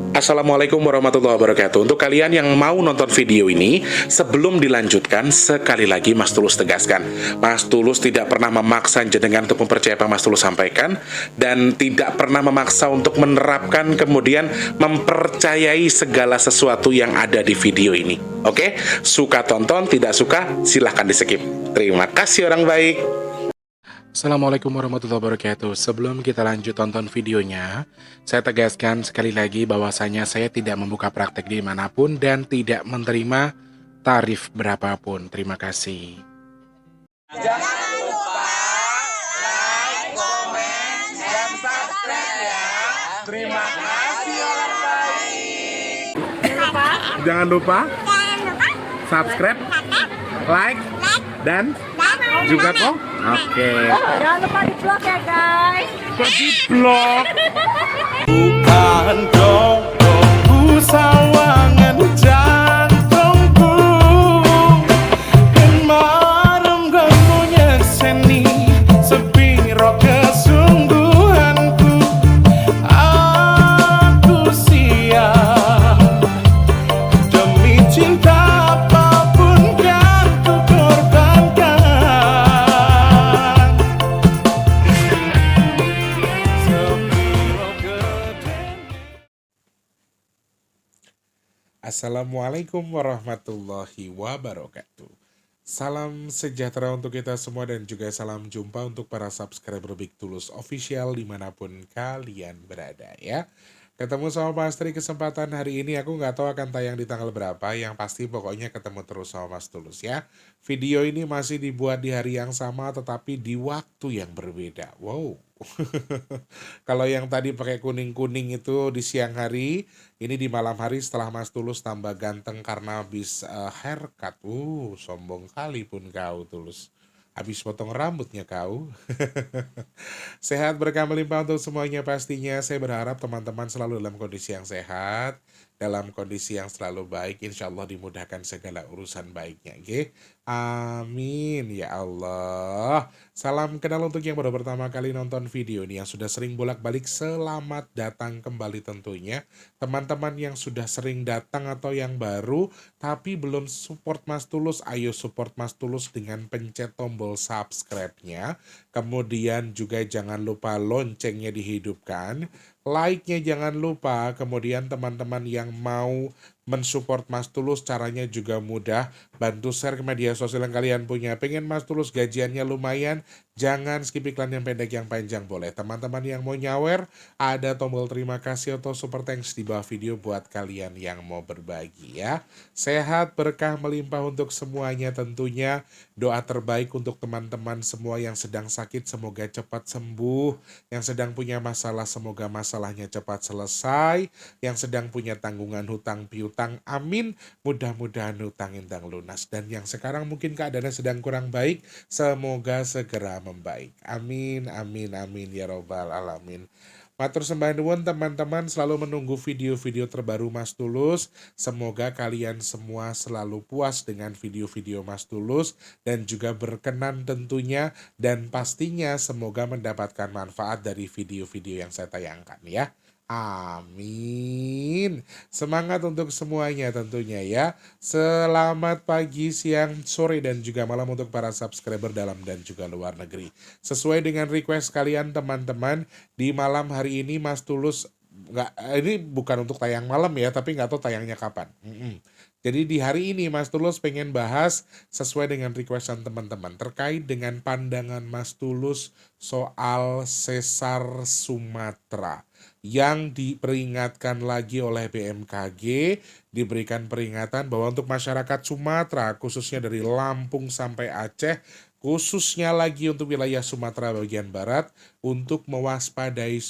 Assalamualaikum warahmatullahi wabarakatuh. Untuk kalian yang mau nonton video ini, sebelum dilanjutkan, sekali lagi Mas Tulus tegaskan, Mas Tulus tidak pernah memaksa jenengan untuk mempercayai apa Mas Tulus sampaikan, dan tidak pernah memaksa untuk menerapkan kemudian mempercayai segala sesuatu yang ada di video ini. Oke? Suka tonton, tidak suka silahkan di skip. Terima kasih orang baik. Assalamualaikum warahmatullahi wabarakatuh. Sebelum kita lanjut tonton videonya, saya tegaskan sekali lagi bahwasanya saya tidak membuka praktek dimanapun dan tidak menerima tarif berapapun. Terima kasih. Jangan lupa like, komen, dan subscribe ya. Terima kasih orang baik. Jangan lupa subscribe, like, dan juga kok. Oke. Jangan lupa di vlog ya guys. Kok di vlog? Bukan dong sawangan jantungku, kemarin kamunya seni sepiro kesungguhanku. Aku siap demi cinta apapun kan ku korbankan. Sepiro gedenya. Assalamualaikum warahmatullahi wabarakatuh. Salam sejahtera untuk kita semua dan juga salam jumpa untuk para subscriber Big Tulus Official dimanapun kalian berada ya. Ketemu sama Mas Tri kesempatan hari ini, aku nggak tahu akan tayang di tanggal berapa, yang pasti pokoknya ketemu terus sama Mas Tulus ya. Video ini masih dibuat di hari yang sama tetapi di waktu yang berbeda. Wow. Kalau yang tadi pakai kuning-kuning itu di siang hari, ini di malam hari setelah Mas Tulus tambah ganteng karena habis haircut. Sombong kali pun kau Tulus. Habis potong rambutnya kau. Sehat berkah melimpah untuk semuanya pastinya. Saya berharap teman-teman selalu dalam kondisi yang sehat, dalam kondisi yang selalu baik. Insya Allah dimudahkan segala urusan baiknya. Oke? Amin ya Allah. Salam kenal untuk yang baru pertama kali nonton video ini. Yang sudah sering bolak-balik, selamat datang kembali tentunya. Teman-teman yang sudah sering datang atau yang baru tapi belum support Mas Tulus, ayo support Mas Tulus dengan pencet tombol subscribe-nya. Kemudian juga jangan lupa loncengnya dihidupkan, like-nya jangan lupa. Kemudian teman-teman yang mau mensupport Mas Tulus caranya juga mudah, bantu share ke media sosial yang kalian punya. Pengen Mas Tulus gajiannya lumayan, jangan skip iklan yang pendek yang panjang boleh. Teman-teman yang mau nyawer, ada tombol terima kasih atau super thanks di bawah video buat kalian yang mau berbagi ya. Sehat berkah melimpah untuk semuanya tentunya. Doa terbaik untuk teman-teman semua yang sedang sakit semoga cepat sembuh, yang sedang punya masalah semoga masalahnya cepat selesai, yang sedang punya tanggungan hutang piutang, amin, mudah-mudahan hutang intang lunas, dan yang sekarang mungkin keadaannya sedang kurang baik semoga segera membaik, amin amin amin ya robbal alamin. Matur sembah nuwun teman-teman, selalu menunggu video-video terbaru Mas Tulus. Semoga kalian semua selalu puas dengan video-video Mas Tulus dan juga berkenan tentunya, dan pastinya semoga mendapatkan manfaat dari video-video yang saya tayangkan ya. Amin. Semangat untuk semuanya tentunya ya. Selamat pagi, siang, sore, dan juga malam untuk para subscriber dalam dan juga luar negeri. Sesuai dengan request kalian teman-teman, di malam hari ini Mas Tulus nggak, ini bukan untuk tayang malam ya, tapi nggak tahu tayangnya kapan. Jadi di hari ini Mas Tulus pengen bahas sesuai dengan requestan teman-teman terkait dengan pandangan Mas Tulus soal sesar Sumatera yang diperingatkan lagi oleh BMKG, diberikan peringatan bahwa untuk masyarakat Sumatera khususnya dari Lampung sampai Aceh, khususnya lagi untuk wilayah Sumatera bagian barat, untuk mewaspadai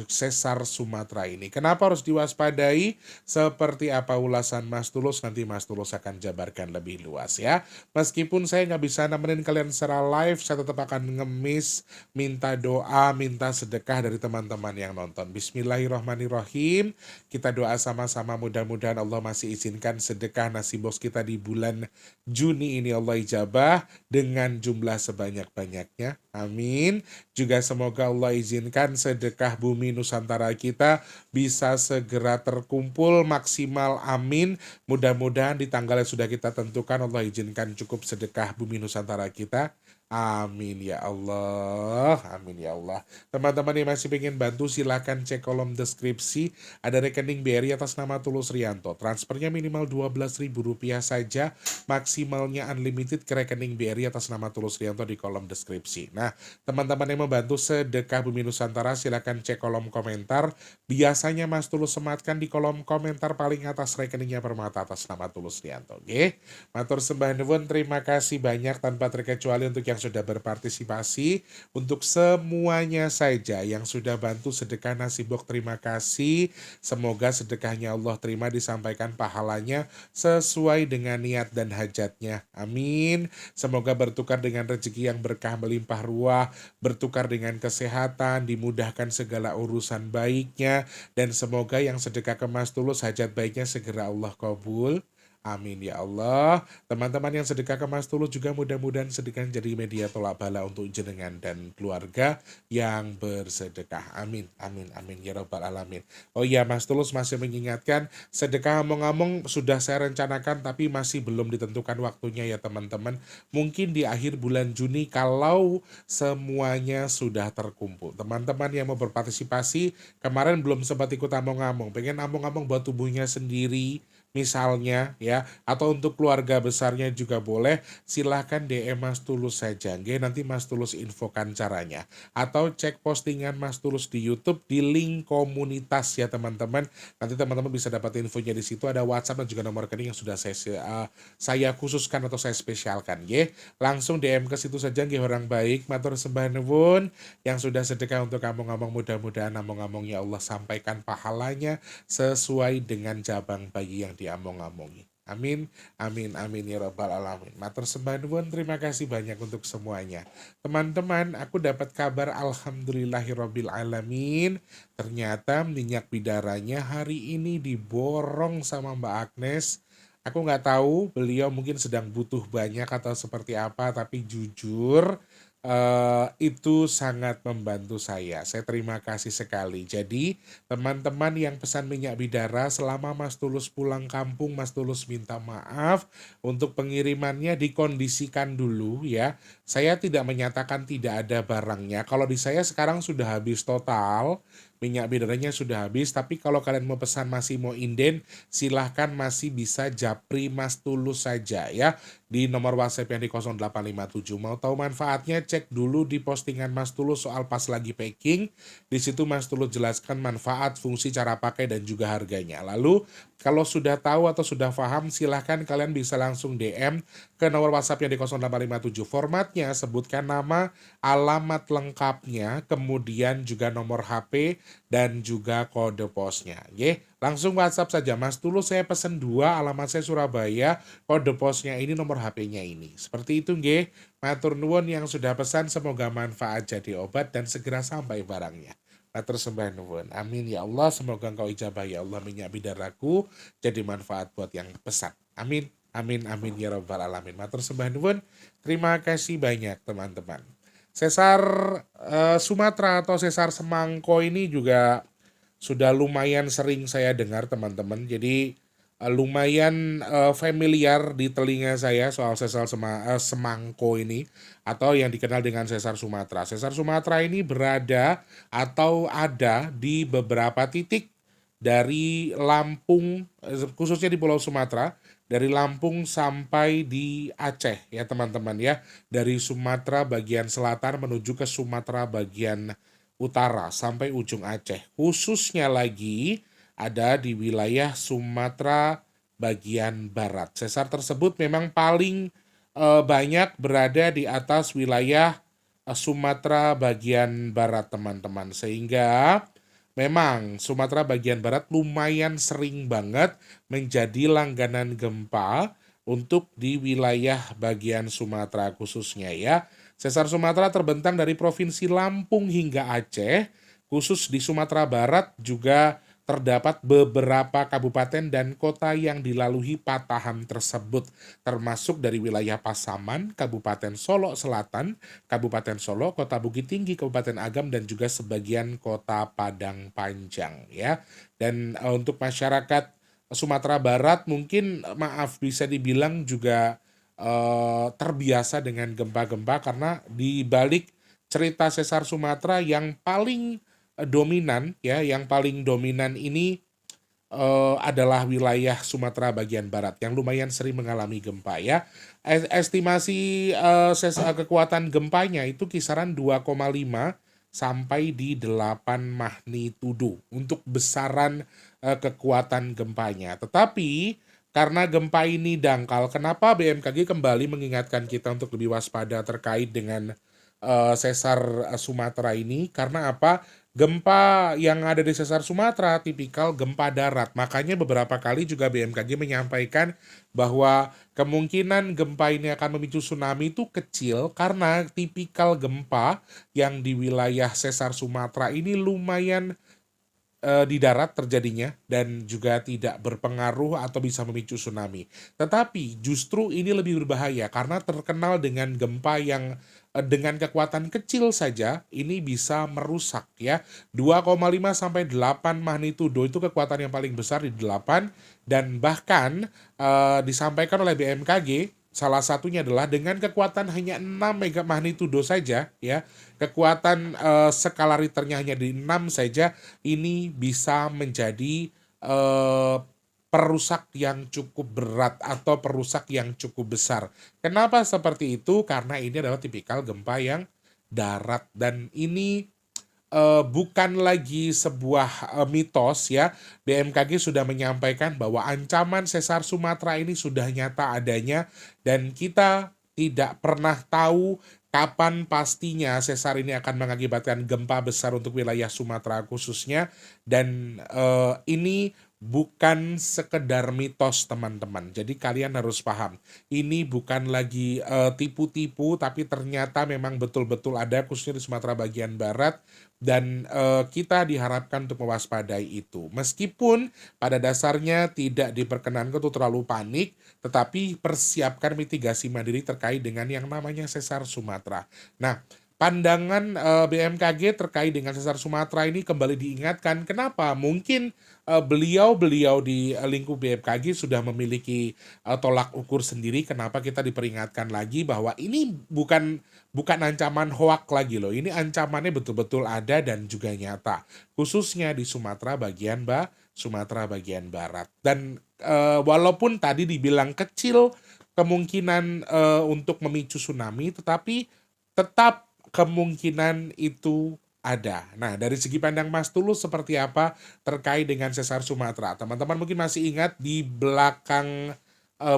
sesar Sumatera ini. Kenapa harus diwaspadai? Seperti apa ulasan Mas Tulus, nanti Mas Tulus akan jabarkan lebih luas ya. Meskipun saya nggak bisa nemenin kalian secara live, saya tetap akan ngemis, minta doa, minta sedekah dari teman-teman yang nonton. Bismillahirrahmanirrahim. Kita doa sama-sama, mudah-mudahan Allah masih izinkan sedekah nasi bos kita di bulan Juni ini Allah ijabah dengan jumlah sebanyak-banyaknya. Amin. Juga semoga semoga Allah izinkan sedekah bumi Nusantara kita bisa segera terkumpul maksimal, amin. Mudah-mudahan di tanggal yang sudah kita tentukan Allah izinkan cukup sedekah bumi Nusantara kita. Amin ya Allah, amin ya Allah. Teman-teman yang masih pengen bantu silahkan cek kolom deskripsi. Ada rekening BRI atas nama Tulus Rianto. Transfernya minimal Rp12.000 saja, maksimalnya unlimited ke rekening BRI atas nama Tulus Rianto di kolom deskripsi. Nah, teman-teman yang membantu sedekah bumi Nusantara silahkan cek kolom komentar. Biasanya Mas Tulus sematkan di kolom komentar paling atas rekeningnya Permata atas nama Tulus Rianto. Oke, matur sembah nuwun, terima kasih banyak tanpa terkecuali untuk yang sudah berpartisipasi, untuk semuanya saja yang sudah bantu sedekah nasi box, terima kasih. Semoga sedekahnya Allah terima, disampaikan pahalanya sesuai dengan niat dan hajatnya. Amin. Semoga bertukar dengan rezeki yang berkah melimpah ruah, bertukar dengan kesehatan, dimudahkan segala urusan baiknya, dan semoga yang sedekah ke Mas Tulus hajat baiknya segera Allah kabul. Amin ya Allah. Teman-teman yang sedekah ke Mas Tulus juga mudah-mudahan sedekah jadi media tolak bala untuk jenengan dan keluarga yang bersedekah. Amin, amin, amin ya Rabbal Alamin. Oh iya, Mas Tulus masih mengingatkan, sedekah ngomong-ngomong sudah saya rencanakan tapi masih belum ditentukan waktunya ya teman-teman. Mungkin di akhir bulan Juni kalau semuanya sudah terkumpul. Teman-teman yang mau berpartisipasi, kemarin belum sempat ikut among-among, pengen among-among buat tubuhnya sendiri, misalnya ya, atau untuk keluarga besarnya juga boleh, silahkan DM Mas Tulus saja, nanti Mas Tulus infokan caranya, atau cek postingan Mas Tulus di YouTube di link komunitas ya teman-teman. Nanti teman-teman bisa dapat infonya di situ, ada WhatsApp dan juga nomor rekening yang sudah saya khususkan atau saya spesialkan. Langsung DM ke situ saja orang baik. Matur sembah nuwun yang sudah sedekah untuk among-among, mudah-mudahan among-amongnya Allah sampaikan pahalanya sesuai dengan cabang bayi yang diamong-amongi. Amin, amin, amin ya Rabbal Alamin. Matur sembah nuwun, terima kasih banyak untuk semuanya. Teman-teman, aku dapat kabar alhamdulillahirabbil alamin. Ternyata minyak bidaranya hari ini diborong sama Mbak Agnes. Aku nggak tahu beliau mungkin sedang butuh banyak atau seperti apa, tapi jujur itu sangat membantu saya. Saya terima kasih sekali. Jadi teman-teman yang pesan minyak bidara, selama Mas Tulus pulang kampung, Mas Tulus minta maaf untuk pengirimannya dikondisikan dulu ya. Saya tidak menyatakan tidak ada barangnya. Kalau di saya sekarang sudah habis total, minyak bidaranya sudah habis. Tapi kalau kalian mau pesan masih mau inden, silahkan masih bisa japri Mas Tulus saja ya, di nomor WhatsApp yang di 0857. Mau tahu manfaatnya, cek dulu di postingan Mas Tulus soal pas lagi packing. Di situ Mas Tulus jelaskan manfaat, fungsi, cara pakai, dan juga harganya. Lalu kalau sudah tahu atau sudah paham, silahkan kalian bisa langsung DM ke nomor WhatsApp yang di 0857. Formatnya sebutkan nama, alamat lengkapnya, kemudian juga nomor HP dan juga kode posnya. Langsung WhatsApp saja, Mas Tulus saya pesen 2, alamat saya Surabaya, kode posnya ini, nomor HP-nya ini. Seperti itu nggih. Matur nuwun yang sudah pesan, semoga manfaat jadi obat dan segera sampai barangnya. Matur sembah nuwun. Amin ya Allah, semoga engkau ijabah ya Allah minyak bidaraku jadi manfaat buat yang pesan. Amin. Amin, amin ya Rabbal Alamin. Matur sembah nuwun. Terima kasih banyak teman-teman. Sesar Sumatera atau sesar semangko ini juga sudah lumayan sering saya dengar teman-teman. Jadi lumayan familiar di telinga saya soal sesar semangko ini, atau yang dikenal dengan sesar Sumatera. Sesar Sumatera ini berada atau ada di beberapa titik dari Lampung, khususnya di Pulau Sumatera, dari Lampung sampai di Aceh ya teman-teman ya. Dari Sumatera bagian selatan menuju ke Sumatera bagian utara sampai ujung Aceh. Khususnya lagi ada di wilayah Sumatera bagian barat. Sesar tersebut memang paling banyak berada di atas wilayah Sumatera bagian barat teman-teman. Sehingga memang Sumatera bagian barat lumayan sering banget menjadi langganan gempa untuk di wilayah bagian Sumatera khususnya ya. Sesar Sumatera terbentang dari Provinsi Lampung hingga Aceh, khusus di Sumatera Barat juga terdapat beberapa kabupaten dan kota yang dilalui patahan tersebut, termasuk dari wilayah Pasaman, Kabupaten Solo Selatan, Kabupaten Solo, Kota Bukit Tinggi, Kabupaten Agam, dan juga sebagian kota Padang Panjang ya. Dan untuk masyarakat Sumatera Barat mungkin maaf bisa dibilang juga terbiasa dengan gempa-gempa karena di balik cerita sesar Sumatera yang paling dominan ya, yang paling dominan ini adalah wilayah Sumatera bagian barat yang lumayan sering mengalami gempa ya. Estimasi kekuatan gempanya itu kisaran 2,5 sampai di 8 magnitudo untuk besaran kekuatan gempanya. Tetapi karena gempa ini dangkal, kenapa BMKG kembali mengingatkan kita untuk lebih waspada terkait dengan sesar Sumatera ini? Karena apa? Gempa yang ada di sesar Sumatera tipikal gempa darat. Makanya beberapa kali juga BMKG menyampaikan bahwa kemungkinan gempa ini akan memicu tsunami itu kecil karena tipikal gempa yang di wilayah sesar Sumatera ini lumayan di darat terjadinya dan juga tidak berpengaruh atau bisa memicu tsunami. Tetapi justru ini lebih berbahaya karena terkenal dengan gempa yang dengan kekuatan kecil saja ini bisa merusak ya. 2,5 sampai 8 magnitudo itu kekuatan yang paling besar di 8 dan bahkan disampaikan oleh BMKG salah satunya adalah dengan kekuatan hanya 6 mega magnitudo saja ya. Kekuatan skala Richternya hanya di 6 saja ini bisa menjadi perusak yang cukup berat atau perusak yang cukup besar. Kenapa seperti itu? Karena ini adalah tipikal gempa yang darat dan ini bukan lagi sebuah mitos ya. BMKG sudah menyampaikan bahwa ancaman sesar Sumatera ini sudah nyata adanya dan kita tidak pernah tahu kapan pastinya sesar ini akan mengakibatkan gempa besar untuk wilayah Sumatera khususnya dan ini bukan sekedar mitos teman-teman. Jadi kalian harus paham, ini bukan lagi tipu-tipu tapi ternyata memang betul-betul ada khususnya di Sumatera bagian barat dan kita diharapkan untuk mewaspadai itu. Meskipun pada dasarnya tidak diperkenankan untuk terlalu panik, tetapi persiapkan mitigasi mandiri terkait dengan yang namanya sesar Sumatera. Nah, pandangan BMKG terkait dengan sesar Sumatera ini kembali diingatkan. Kenapa? Mungkin beliau-beliau di lingkup BMKG sudah memiliki tolak ukur sendiri. Kenapa kita diperingatkan lagi bahwa ini bukan ancaman hoak lagi loh. Ini ancamannya betul-betul ada dan juga nyata. Khususnya di Sumatera bagian barat. Dan walaupun tadi dibilang kecil kemungkinan untuk memicu tsunami, tetapi tetap kemungkinan itu ada. Nah, dari segi pandang Mas Tulus seperti apa terkait dengan sesar Sumatera? Teman-teman mungkin masih ingat di belakang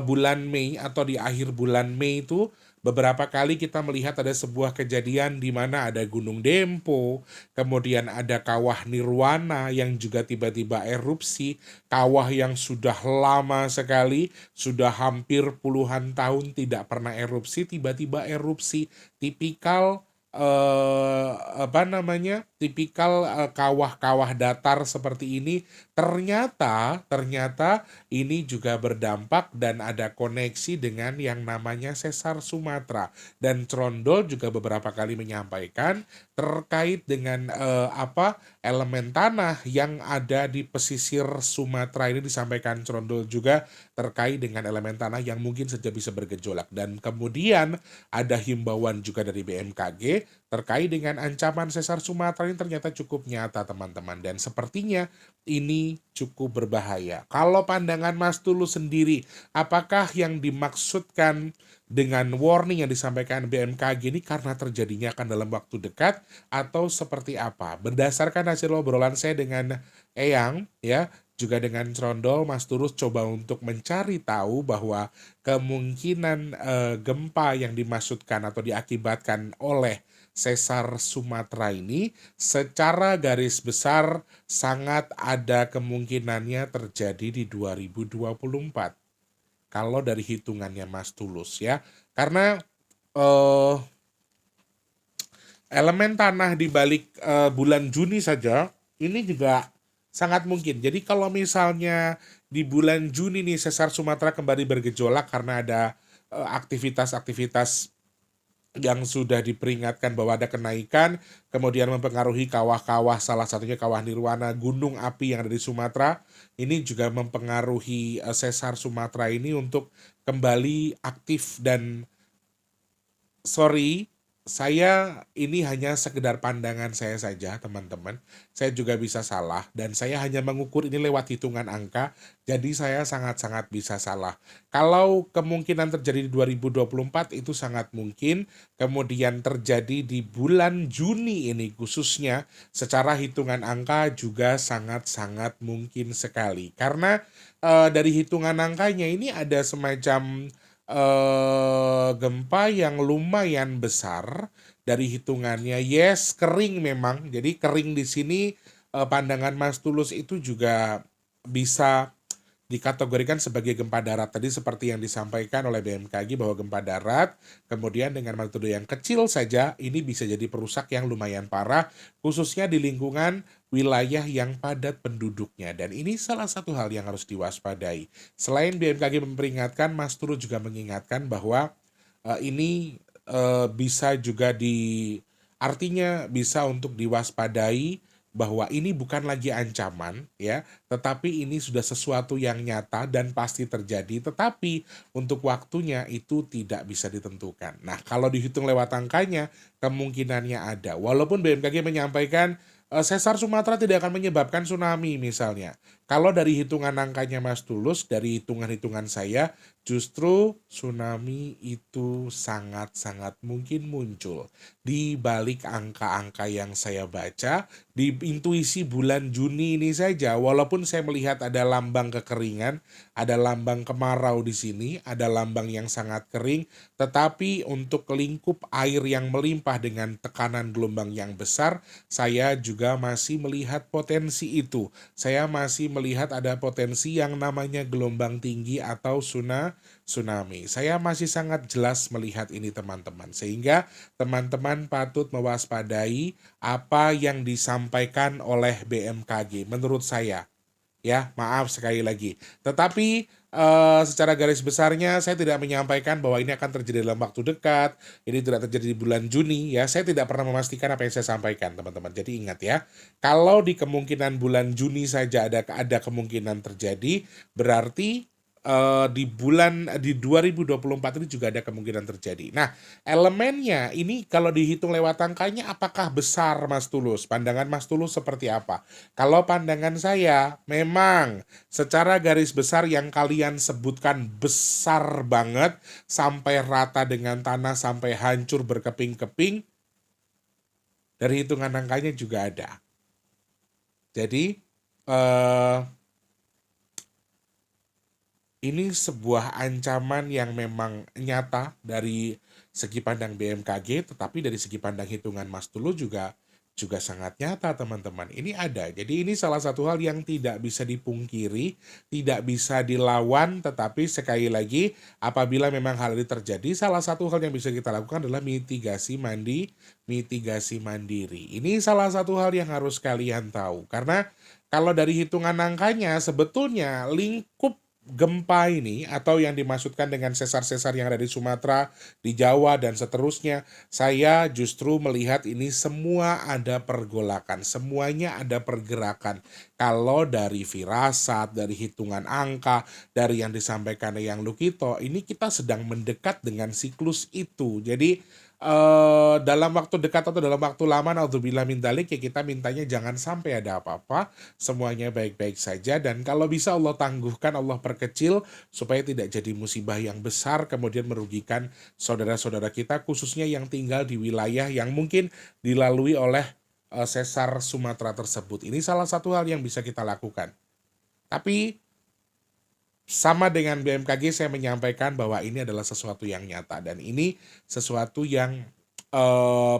bulan Mei atau di akhir bulan Mei itu beberapa kali kita melihat ada sebuah kejadian di mana ada Gunung Dempo, kemudian ada Kawah Nirwana yang juga tiba-tiba erupsi, kawah yang sudah lama sekali, sudah hampir puluhan tahun tidak pernah erupsi, tiba-tiba erupsi, tipikal kawah-kawah datar seperti ini ternyata ini juga berdampak dan ada koneksi dengan yang namanya sesar Sumatera. Dan Trondol juga beberapa kali menyampaikan terkait dengan elemen tanah yang ada di pesisir Sumatera ini. Disampaikan Trondol juga terkait dengan elemen tanah yang mungkin saja bisa bergejolak. Dan kemudian ada himbauan juga dari BMKG terkait dengan ancaman sesar Sumatera ini ternyata cukup nyata teman-teman, dan sepertinya ini cukup berbahaya. Kalau pandangan Mas Tulus sendiri, apakah yang dimaksudkan dengan warning yang disampaikan BMKG ini karena terjadinya akan dalam waktu dekat atau seperti apa? Berdasarkan hasil obrolan saya dengan Eyang ya, juga dengan Trondol, Mas Tulus coba untuk mencari tahu bahwa kemungkinan gempa yang dimaksudkan atau diakibatkan oleh sesar Sumatera ini secara garis besar sangat ada kemungkinannya terjadi di 2024. Kalau dari hitungannya Mas Tulus ya. Karena elemen tanah di balik bulan Juni saja ini juga sangat mungkin. Jadi kalau misalnya di bulan Juni nih sesar Sumatera kembali bergejolak karena ada aktivitas-aktivitas yang sudah diperingatkan bahwa ada kenaikan, kemudian mempengaruhi kawah-kawah, salah satunya kawah Nirwana, gunung api yang ada di Sumatera, ini juga mempengaruhi sesar Sumatera ini untuk kembali aktif dan sorry, saya ini hanya sekedar pandangan saya saja, teman-teman. Saya juga bisa salah, dan saya hanya mengukur ini lewat hitungan angka, jadi saya sangat-sangat bisa salah. Kalau kemungkinan terjadi di 2024 itu sangat mungkin, kemudian terjadi di bulan Juni ini khususnya, secara hitungan angka juga sangat-sangat mungkin sekali. Karena dari hitungan angkanya ini ada semacam gempa yang lumayan besar dari hitungannya. Yes, kering memang. Jadi kering di sini pandangan Mas Tulus itu juga bisa dikategorikan sebagai gempa darat. Tadi seperti yang disampaikan oleh BMKG bahwa gempa darat, kemudian dengan magnitudo yang kecil saja, ini bisa jadi perusak yang lumayan parah, khususnya di lingkungan wilayah yang padat penduduknya. Dan ini salah satu hal yang harus diwaspadai. Selain BMKG memperingatkan, Mas Turu juga mengingatkan bahwa ini bisa juga artinya bisa untuk diwaspadai bahwa ini bukan lagi ancaman ya, tetapi ini sudah sesuatu yang nyata dan pasti terjadi, tetapi untuk waktunya itu tidak bisa ditentukan. Nah, kalau dihitung lewat angkanya, kemungkinannya ada. Walaupun BMKG menyampaikan sesar Sumatera tidak akan menyebabkan tsunami misalnya. Kalau dari hitungan angkanya Mas Tulus, dari hitungan-hitungan saya, justru tsunami itu sangat-sangat mungkin muncul. Di balik angka-angka yang saya baca, di intuisi bulan Juni ini saja, walaupun saya melihat ada lambang kekeringan, ada lambang kemarau di sini, ada lambang yang sangat kering, tetapi untuk lingkup air yang melimpah dengan tekanan gelombang yang besar, saya juga masih melihat potensi itu. Saya masih melihat ada potensi yang namanya gelombang tinggi atau tsunami. Saya masih sangat jelas melihat ini teman-teman. Sehingga teman-teman patut mewaspadai apa yang disampaikan oleh BMKG menurut saya. Ya, maaf sekali lagi. Tetapi secara garis besarnya saya tidak menyampaikan bahwa ini akan terjadi dalam waktu dekat, ini tidak terjadi di bulan Juni ya. Saya tidak pernah memastikan apa yang saya sampaikan, teman-teman. Jadi ingat ya, kalau di kemungkinan bulan Juni saja ada kemungkinan terjadi, berarti di 2024 ini juga ada kemungkinan terjadi. Nah, elemennya ini kalau dihitung lewat angkanya apakah besar Mas Tulus? Pandangan Mas Tulus seperti apa? Kalau pandangan saya memang secara garis besar yang kalian sebutkan besar banget sampai rata dengan tanah sampai hancur berkeping-keping, dari hitungan angkanya juga ada. Jadi ini sebuah ancaman yang memang nyata dari segi pandang BMKG, tetapi dari segi pandang hitungan Mas Tulu juga sangat nyata teman-teman. Ini ada. Jadi ini salah satu hal yang tidak bisa dipungkiri, tidak bisa dilawan, tetapi sekali lagi apabila memang hal ini terjadi, salah satu hal yang bisa kita lakukan adalah mitigasi mandiri. Ini salah satu hal yang harus kalian tahu. Karena kalau dari hitungan angkanya sebetulnya lingkup gempa ini atau yang dimaksudkan dengan sesar-sesar yang ada di Sumatera, di Jawa dan seterusnya, saya justru melihat ini semua ada pergolakan, semuanya ada pergerakan. Kalau dari firasat, dari hitungan angka, dari yang disampaikan Yang Lukito, ini kita sedang mendekat dengan siklus itu. Jadi dalam waktu dekat atau dalam waktu lama, naudzubillah min dzalik, ya kita mintanya jangan sampai ada apa-apa, semuanya baik-baik saja, dan kalau bisa Allah tangguhkan, Allah perkecil supaya tidak jadi musibah yang besar kemudian merugikan saudara-saudara kita, khususnya yang tinggal di wilayah yang mungkin dilalui oleh sesar Sumatera tersebut. Ini salah satu hal yang bisa kita lakukan. Tapi sama dengan BMKG, saya menyampaikan bahwa ini adalah sesuatu yang nyata dan ini sesuatu yang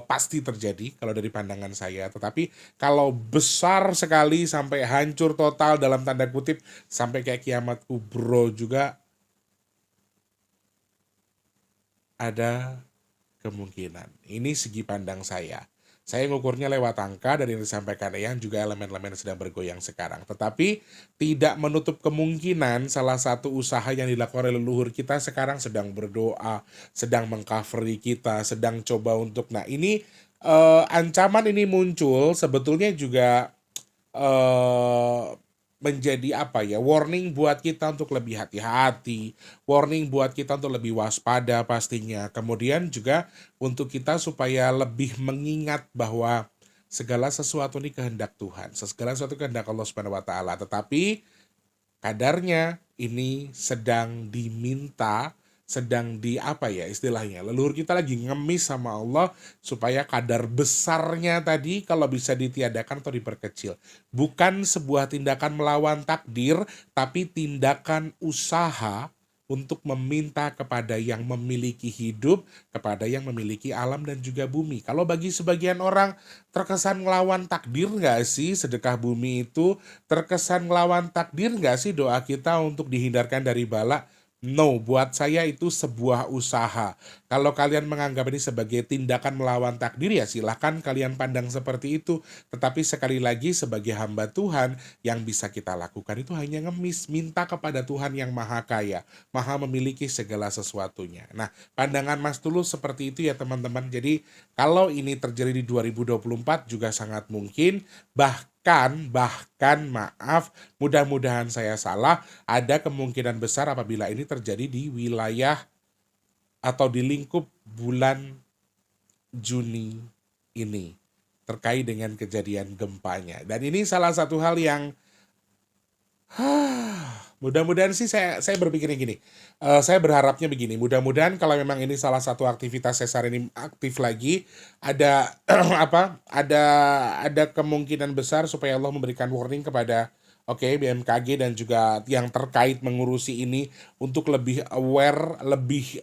pasti terjadi kalau dari pandangan saya. Tetapi kalau besar sekali sampai hancur total dalam tanda kutip sampai kayak kiamat kubro juga ada kemungkinan. Ini segi pandang saya. Saya ngukurnya lewat angka dari yang disampaikan Eyang juga elemen-elemen yang sedang bergoyang sekarang. Tetapi tidak menutup kemungkinan salah satu usaha yang dilakukan oleh leluhur kita sekarang sedang berdoa, sedang mengcovery kita, sedang coba untuk. Nah ini ancaman ini muncul sebetulnya juga eh menjadi apa ya, warning buat kita untuk lebih hati-hati, warning buat kita untuk lebih waspada pastinya. Kemudian juga untuk kita supaya lebih mengingat bahwa segala sesuatu ini kehendak Tuhan, segala sesuatu kehendak Allah Subhanahu wa taala. Tetapi kadarnya ini sedang diminta, sedang di apa ya istilahnya, leluhur kita lagi ngemis sama Allah supaya kadar besarnya tadi kalau bisa ditiadakan atau diperkecil. Bukan sebuah tindakan melawan takdir, tapi tindakan usaha untuk meminta kepada yang memiliki hidup, kepada yang memiliki alam dan juga bumi. Kalau bagi sebagian orang terkesan ngelawan takdir nggak sih sedekah bumi itu? Terkesan ngelawan takdir nggak sih doa kita untuk dihindarkan dari bala? No, buat saya itu sebuah usaha. Kalau kalian menganggap ini sebagai tindakan melawan takdir ya silahkan kalian pandang seperti itu. Tetapi sekali lagi sebagai hamba Tuhan yang bisa kita lakukan itu hanya ngemis, minta kepada Tuhan yang maha kaya, maha memiliki segala sesuatunya. Nah, pandangan Mas Tulus seperti itu ya teman-teman. Jadi kalau ini terjadi di 2024 juga sangat mungkin, bahkan maaf, mudah-mudahan saya salah, ada kemungkinan besar apabila ini terjadi di wilayah atau di lingkup bulan Juni ini terkait dengan kejadian gempanya. Dan ini salah satu hal yang mudah-mudahan sih saya berpikirnya gini. Saya berharapnya begini, mudah-mudahan kalau memang ini salah satu aktivitas sesar ini aktif lagi, ada apa? Ada kemungkinan besar supaya Allah memberikan warning kepada BMKG dan juga yang terkait mengurusi ini untuk lebih aware, lebih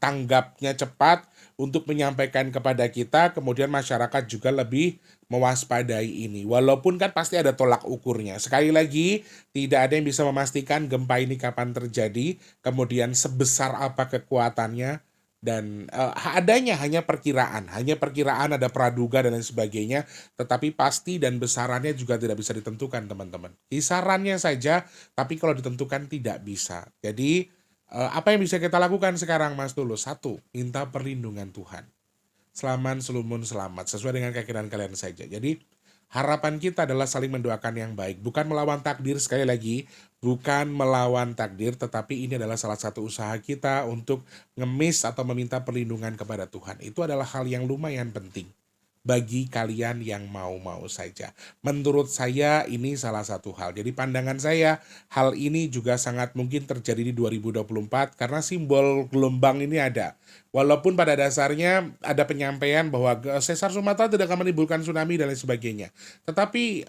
tanggapnya cepat untuk menyampaikan kepada kita, kemudian masyarakat juga lebih mewaspadai ini. Walaupun kan pasti ada tolak ukurnya. Sekali lagi, tidak ada yang bisa memastikan gempa ini kapan terjadi, kemudian sebesar apa kekuatannya, dan adanya hanya perkiraan, ada praduga dan lain sebagainya, tetapi pasti dan besarannya juga tidak bisa ditentukan teman-teman. Kisarannya saja, tapi kalau ditentukan tidak bisa. Jadi apa yang bisa kita lakukan sekarang Mas Tulus? Satu, minta perlindungan Tuhan. Selamat selumun selamat, sesuai dengan keyakinan kalian saja. Jadi harapan kita adalah saling mendoakan yang baik, bukan melawan takdir. Sekali lagi, bukan melawan takdir, tetapi ini adalah salah satu usaha kita untuk ngemis atau meminta perlindungan kepada Tuhan. Itu adalah hal yang lumayan penting bagi kalian yang mau-mau saja. Menurut saya ini salah satu hal. Jadi pandangan saya, hal ini juga sangat mungkin terjadi di 2024 karena simbol gelombang ini ada. Walaupun pada dasarnya ada penyampaian bahwa sesar Sumatera tidak akan menimbulkan tsunami dan lain sebagainya. Tetapi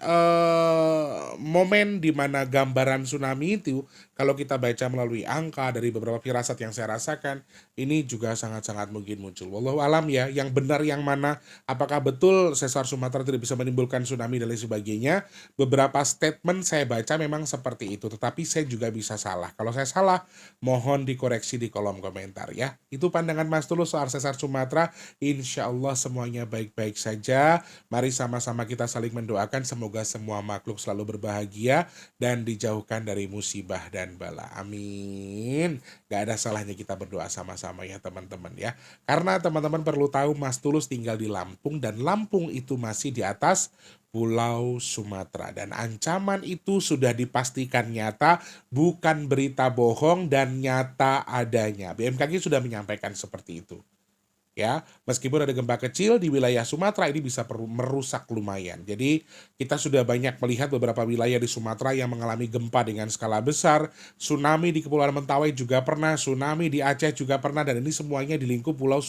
momen di mana gambaran tsunami itu, kalau kita baca melalui angka dari beberapa firasat yang saya rasakan, ini juga sangat-sangat mungkin muncul. Wallahu alam ya, yang benar yang mana, apakah betul sesar Sumatera tidak bisa menimbulkan tsunami dan lain sebagainya. Beberapa statement saya baca memang seperti itu, tetapi saya juga bisa salah. Kalau saya salah, mohon dikoreksi di kolom komentar ya. Itu pandangan Mas Tulus soal sesar Sumatera. Insya Allah semuanya baik-baik saja. Mari sama-sama kita saling mendoakan semoga semua makhluk selalu berbahagia dan dijauhkan dari musibah dan bala. Amin. Gak ada salahnya kita berdoa sama-sama ya teman-teman ya. Karena teman-teman perlu tahu Mas Tulus tinggal di Lampung dan Lampung itu masih di atas Pulau Sumatera. Dan ancaman itu sudah dipastikan nyata, bukan berita bohong dan nyata adanya. BMKG sudah menyampaikan seperti itu. Ya, meskipun ada gempa kecil di wilayah Sumatera ini bisa merusak lumayan. Jadi kita sudah banyak melihat beberapa wilayah di Sumatera yang mengalami gempa dengan skala besar. Tsunami di Kepulauan Mentawai juga pernah, tsunami di Aceh juga pernah, dan ini semuanya di lingkup Pulau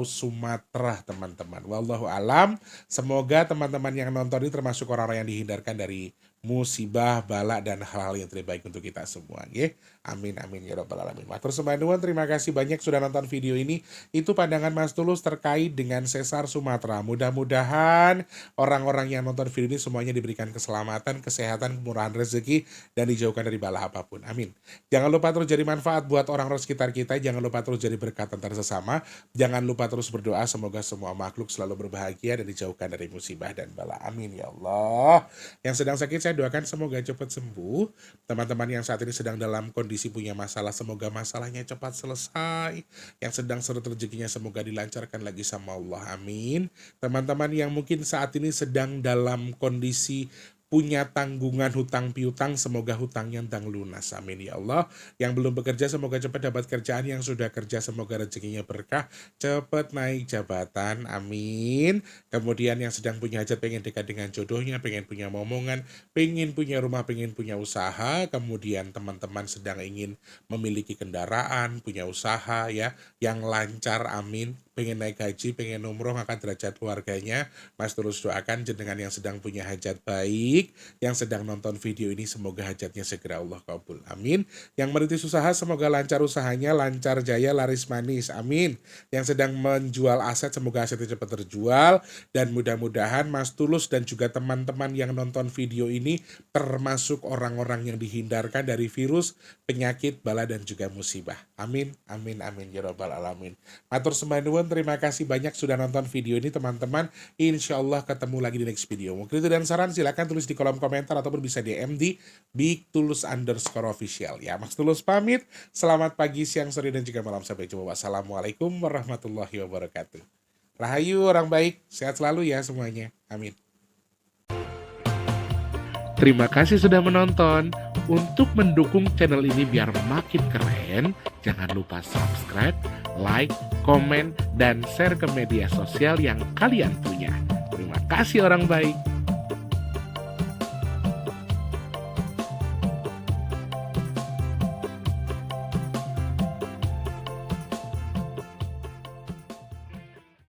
Sumatera teman-teman. Wallahu alam. Semoga teman-teman yang nonton ini termasuk orang-orang yang dihindarkan dari musibah, bala, dan hal-hal yang terbaik untuk kita semua. Nggih. Amin, amin, ya rabbal alamin. Matur sembah nuwun, terima kasih banyak sudah nonton video ini. Itu pandangan Mas Tulus terkait dengan sesar Sumatera. Mudah-mudahan orang-orang yang nonton video ini semuanya diberikan keselamatan, kesehatan, kemurahan rezeki, dan dijauhkan dari bala apapun. Amin. Jangan lupa terus jadi manfaat buat orang-orang sekitar kita. Jangan lupa terus jadi berkat antar sesama. Jangan lupa terus berdoa semoga semua makhluk selalu berbahagia dan dijauhkan dari musibah dan bala. Amin ya Allah. Yang sedang sakit saya doakan semoga cepat sembuh. Teman-teman yang saat ini sedang dalam kondisi punya masalah, semoga masalahnya cepat selesai. Yang sedang surut rezekinya semoga dilancarkan lagi sama Allah. Amin. Teman-teman yang mungkin saat ini sedang dalam kondisi punya tanggungan hutang piutang, semoga hutangnya entang lunas. Amin ya Allah. Yang belum bekerja semoga cepat dapat kerjaan, yang sudah kerja semoga rezekinya berkah, cepat naik jabatan. Amin. Kemudian yang sedang punya hajat, pengen dekat dengan jodohnya, pengen punya momongan, pengen punya rumah, pengen punya usaha. Kemudian teman-teman sedang ingin memiliki kendaraan, punya usaha ya, yang lancar. Amin. Pengen naik haji, pengen umroh, ngangkat derajat keluarganya, Mas Tulus doakan jenengan yang sedang punya hajat baik, yang sedang nonton video ini semoga hajatnya segera Allah kabul. Amin. Yang merintis usaha semoga lancar usahanya, lancar jaya, laris manis. Amin. Yang sedang menjual aset semoga asetnya cepat terjual, dan mudah-mudahan Mas Tulus dan juga teman-teman yang nonton video ini termasuk orang-orang yang dihindarkan dari virus, penyakit, bala, dan juga musibah. Amin. Amin. Amin. Ya rabbal alamin. Matur sembah nuwun. Terima kasih banyak sudah nonton video ini teman-teman. Insya Allah ketemu lagi di next video. Mungkin itu dan saran silahkan tulis di kolom komentar ataupun bisa DM di @bigtulus_official. Ya, Mas Tulus pamit. Selamat pagi, siang, sore, dan juga malam. Sampai jumpa. Wassalamualaikum warahmatullahi wabarakatuh. Rahayu orang baik, sehat selalu ya semuanya. Amin. Terima kasih sudah menonton. Untuk mendukung channel ini biar makin keren, jangan lupa subscribe, like, komen, dan share ke media sosial yang kalian punya. Terima kasih orang baik.